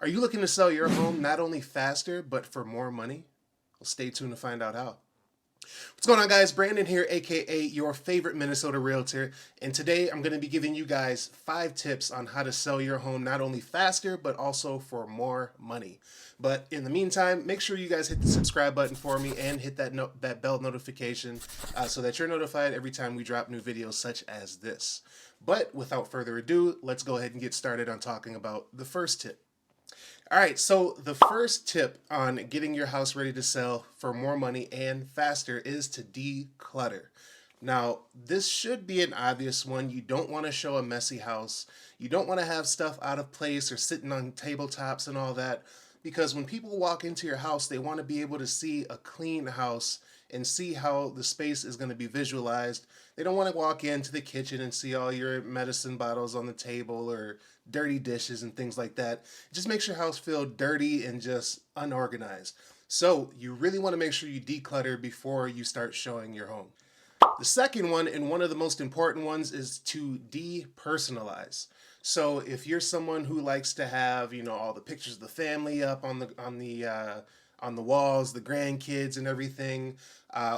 Are you looking to sell your home not only faster, but for more money? Well, stay tuned to find out how. What's going on, guys? Brandon here, aka your favorite Minnesota realtor, and today I'm going to be giving you guys 5 tips on how to sell your home not only faster, but also for more money. But in the meantime, make sure you guys hit the subscribe button for me and hit that bell notification so that you're notified every time we drop new videos such as this. But without further ado, let's go ahead and get started on talking about the first tip. All right, so the first tip on getting your house ready to sell for more money and faster is to declutter. Now, this should be an obvious one. You don't want to show a messy house. You don't want to have stuff out of place or sitting on tabletops and all that, because when people walk into your house, they want to be able to see a clean house and see how the space is going to be visualized. They don't want to walk into the kitchen and see all your medicine bottles on the table or dirty dishes and things like that. It just makes your house feel dirty and just unorganized. So you really want to make sure you declutter before you start showing your home. The second one, and one of the most important ones, is to depersonalize. So if you're someone who likes to have, all the pictures of the family up on the walls, the grandkids and everything,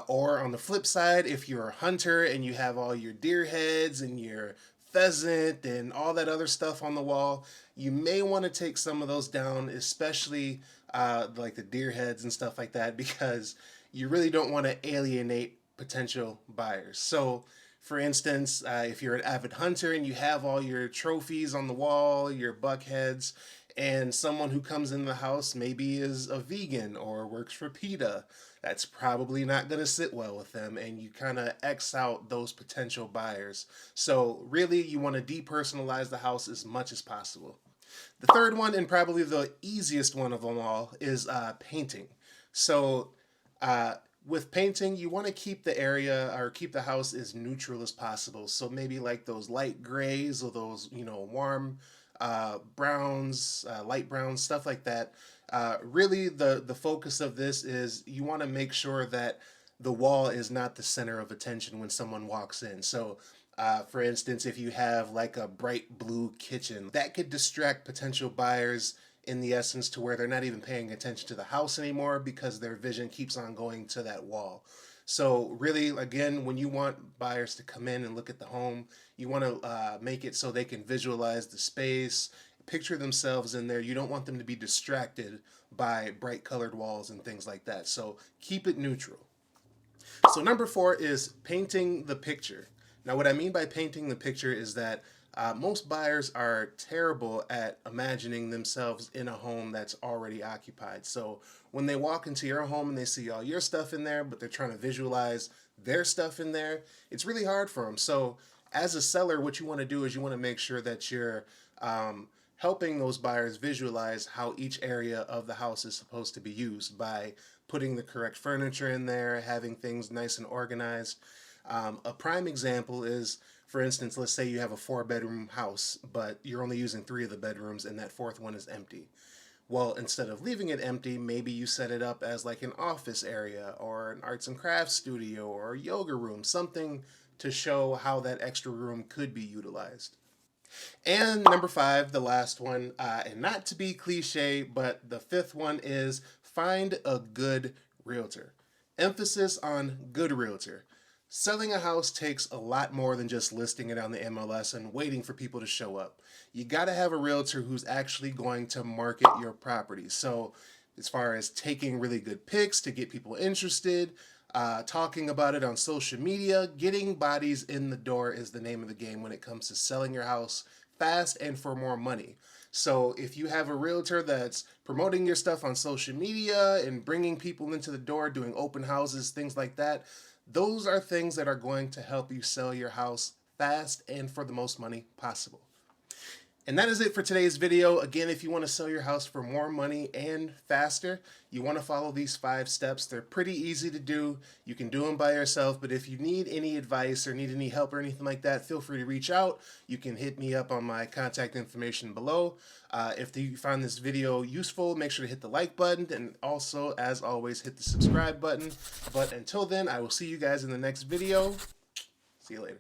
or on the flip side, if you're a hunter and you have all your deer heads and your pheasant and all that other stuff on the wall, you may want to take some of those down, especially like the deer heads and stuff like that, because you really don't want to alienate potential buyers. So for instance, if you're an avid hunter and you have all your trophies on the wall, your buck heads, and someone who comes in the house maybe is a vegan or works for PETA, that's probably not going to sit well with them, and you kind of X out those potential buyers. So really, you want to depersonalize the house as much as possible. The third one, and probably the easiest one of them all, is painting. So with painting, you want to keep the area or keep the house as neutral as possible. So maybe like those light grays or those, warm browns, light browns, stuff like that. Really, the focus of this is you want to make sure that the wall is not the center of attention when someone walks in. So for instance, if you have like a bright blue kitchen, that could distract potential buyers in the essence to where they're not even paying attention to the house anymore because their vision keeps on going to that wall. So really, again, when you want buyers to come in and look at the home, you want to make it so they can visualize the space, picture themselves in there. You don't want them to be distracted by bright colored walls and things like that. So keep it neutral. So number 4 is painting the picture. Now, what I mean by painting the picture is that most buyers are terrible at imagining themselves in a home that's already occupied. So when they walk into your home and they see all your stuff in there, but they're trying to visualize their stuff in there, it's really hard for them. So as a seller, what you want to do is you want to make sure that you're helping those buyers visualize how each area of the house is supposed to be used by putting the correct furniture in there, having things nice and organized. A prime example is, for instance, let's say you have a 4-bedroom house, but you're only using 3 of the bedrooms and that 4th one is empty. Well, instead of leaving it empty, maybe you set it up as like an office area or an arts and crafts studio or a yoga room, something to show how that extra room could be utilized. And number 5, the last one, and not to be cliche, but the 5th one is find a good realtor. Emphasis on good realtor. Selling a house takes a lot more than just listing it on the MLS and waiting for people to show up. You got to have a realtor who's actually going to market your property. So as far as taking really good pics to get people interested, talking about it on social media, getting bodies in the door is the name of the game when it comes to selling your house fast and for more money. So if you have a realtor that's promoting your stuff on social media and bringing people into the door, doing open houses, things like that, those are things that are going to help you sell your house fast and for the most money possible. And that is it for today's video. Again, if you want to sell your house for more money and faster, you want to follow these 5 steps. They're pretty easy to do. You can do them by yourself, but if you need any advice or need any help or anything like that, feel free to reach out. You can hit me up on my contact information below. If you found this video useful, make sure to hit the like button, and also, as always, hit the subscribe button. But until then, I will see you guys in the next video. See you later.